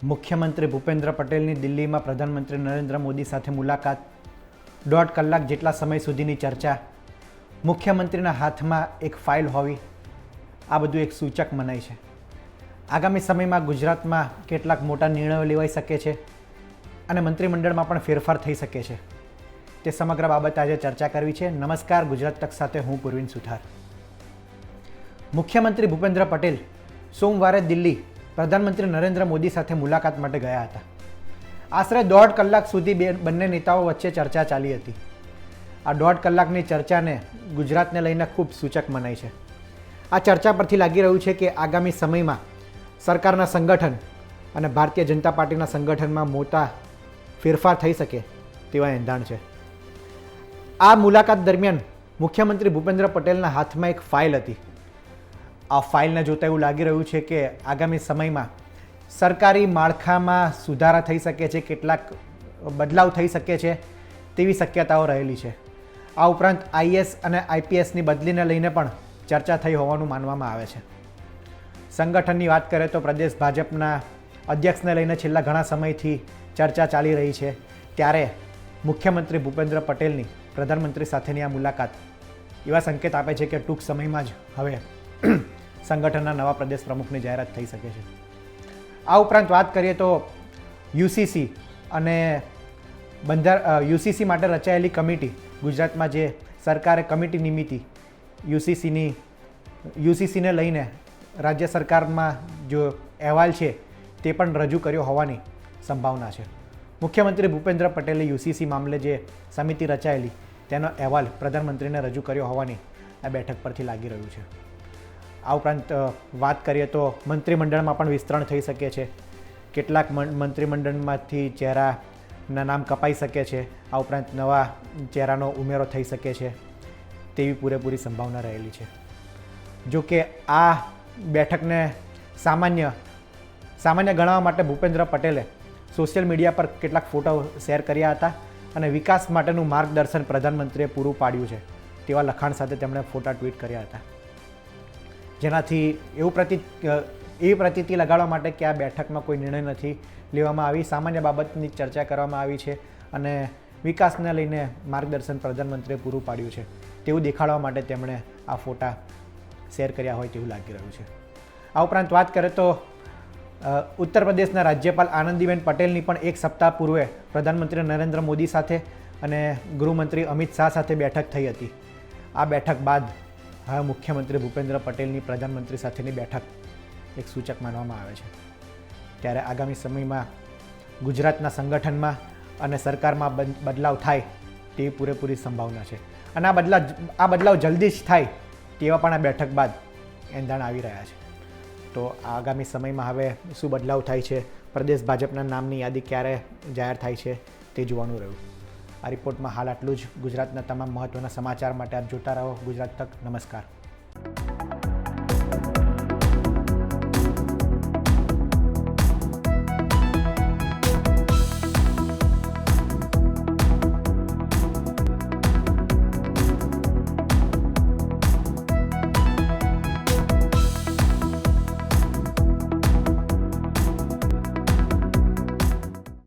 મુખ્યમંત્રી ભૂપેન્દ્ર પટેલની દિલ્હીમાં પ્રધાનમંત્રી નરેન્દ્ર મોદી સાથે મુલાકાત, 1.5 કલાક જેટલા સમય સુધીની ચર્ચા, મુખ્યમંત્રીના હાથમાં એક ફાઇલ હોવી, આ બધું એક સૂચક મનાય છે. આગામી સમયમાં ગુજરાતમાં કેટલાક મોટા નિર્ણયો લેવાઈ શકે છે અને મંત્રીમંડળમાં પણ ફેરફાર થઈ શકે છે. તે સમગ્ર બાબત આજે ચર્ચા કરવી છે. નમસ્કાર, ગુજરાત તક સાથે હું પૂર્વિન સુથાર. મુખ્યમંત્રી ભૂપેન્દ્ર પટેલ સોમવારે દિલ્હી પ્રધાનમંત્રી નરેન્દ્ર મોદી સાથે મુલાકાત માટે ગયા હતા. આશરે 1.5 કલાક સુધી બંને નેતાઓ વચ્ચે ચર્ચા ચાલી હતી. આ 1.5 કલાકની ચર્ચાને ગુજરાતને લઈને ખૂબ સૂચક મનાય છે. આ ચર્ચા પરથી લાગી રહ્યું છે કે આગામી સમયમાં સરકારના સંગઠન અને ભારતીય જનતા પાર્ટીના સંગઠનમાં મોટા ફેરફાર થઈ શકે તેવા એંધાણ છે. આ મુલાકાત દરમિયાન મુખ્યમંત્રી ભૂપેન્દ્ર પટેલના હાથમાં એક ફાઇલ હતી. આ ફાઇલને જોતાં એવું લાગી રહ્યું છે કે આગામી સમયમાં સરકારી માળખામાં સુધારા થઈ શકે છે, કેટલાક બદલાવ થઈ શકે છે તેવી શક્યતાઓ રહેલી છે. આ ઉપરાંત આઈએએસ અને આઈપીએસની બદલીને લઈને પણ ચર્ચા થઈ હોવાનું માનવામાં આવે છે. સંગઠનની વાત કરીએ તો પ્રદેશ ભાજપના અધ્યક્ષને લઈને છેલ્લા ઘણા સમયથી ચર્ચા ચાલી રહી છે. ત્યારે મુખ્યમંત્રી ભૂપેન્દ્ર પટેલની પ્રધાનમંત્રી સાથેની આ મુલાકાત એવા સંકેત આપે છે કે ટૂંક સમયમાં જ હવે સંગઠનના નવા પ્રદેશ પ્રમુખની જાહેરાત થઈ શકે છે. આ ઉપરાંત વાત કરીએ તો યુસીસી અને યુસીસી માટે રચાયેલી કમિટી, ગુજરાતમાં જે સરકારે કમિટી નિમિત્તિ યુસીસીને લઈને રાજ્ય સરકારમાં જો અહેવાલ છે તે પણ રજૂ કર્યો હોવાની સંભાવના છે. મુખ્યમંત્રી ભૂપેન્દ્ર પટેલે યુસીસી મામલે જે સમિતિ રચાયેલી તેનો અહેવાલ પ્રધાનમંત્રીને રજૂ કર્યો હોવાની આ બેઠક પરથી લાગી રહ્યું છે. આ ઉપરાંત વાત કરીએ તો મંત્રીમંડળમાં પણ વિસ્તરણ થઈ શકે છે. કેટલાક મંત્રીમંડળમાંથી ચહેરાના નામ કપાઈ શકે છે. આ ઉપરાંત નવા ચહેરાનો ઉમેરો થઈ શકે છે તેવી પૂરેપૂરી સંભાવના રહેલી છે. જો કે આ બેઠકને સામાન્ય ગણાવવા માટે ભૂપેન્દ્ર પટેલે સોશિયલ મીડિયા પર કેટલાક ફોટો શેર કર્યા હતા અને વિકાસ માટેનું માર્ગદર્શન પ્રધાનમંત્રીએ પૂરું પાડ્યું છે તેવા લખાણ સાથે તેમણે ફોટા ટ્વીટ કર્યા હતા. જેનાથી એવી પ્રતીતિ લગાડવા માટે કે આ બેઠકમાં કોઈ નિર્ણય નથી લેવામાં આવી, સામાન્ય બાબતની ચર્ચા કરવામાં આવી છે અને વિકાસને લઈને માર્ગદર્શન પ્રધાનમંત્રીએ પૂરું પાડ્યું છે તેવું દેખાડવા માટે તેમણે આ ફોટા શેર કર્યા હોય તેવું લાગી રહ્યું છે. આ ઉપરાંત વાત કરીએ તો ઉત્તર પ્રદેશના રાજ્યપાલ આનંદીબેન પટેલની પણ એક સપ્તાહ પૂર્વે પ્રધાનમંત્રી નરેન્દ્ર મોદી સાથે અને ગૃહમંત્રી અમિત શાહ સાથે બેઠક થઈ હતી. આ બેઠક બાદ હવે મુખ્યમંત્રી ભૂપેન્દ્ર પટેલની પ્રધાનમંત્રી સાથેની બેઠક એક સૂચક માનવામાં આવે છે. ત્યારે આગામી સમયમાં ગુજરાતના સંગઠનમાં અને સરકારમાં બદલાવ થાય તેવી પૂરેપૂરી સંભાવના છે અને આ બદલાવ જલ્દી જ થાય તેવા પણ આ બેઠક બાદ એંધાણ આવી રહ્યા છે. તો આગામી સમયમાં હવે શું બદલાવ થાય છે, પ્રદેશ ભાજપના નામની યાદી ક્યારે જાહેર થાય છે તે જોવાનું રહ્યું. આ રિપોર્ટમાં હાલ આટલું જ. ગુજરાતના તમામ મહત્ત્વના સમાચાર માટે આપ જોતા રહો ગુજરાત તક. નમસ્કાર.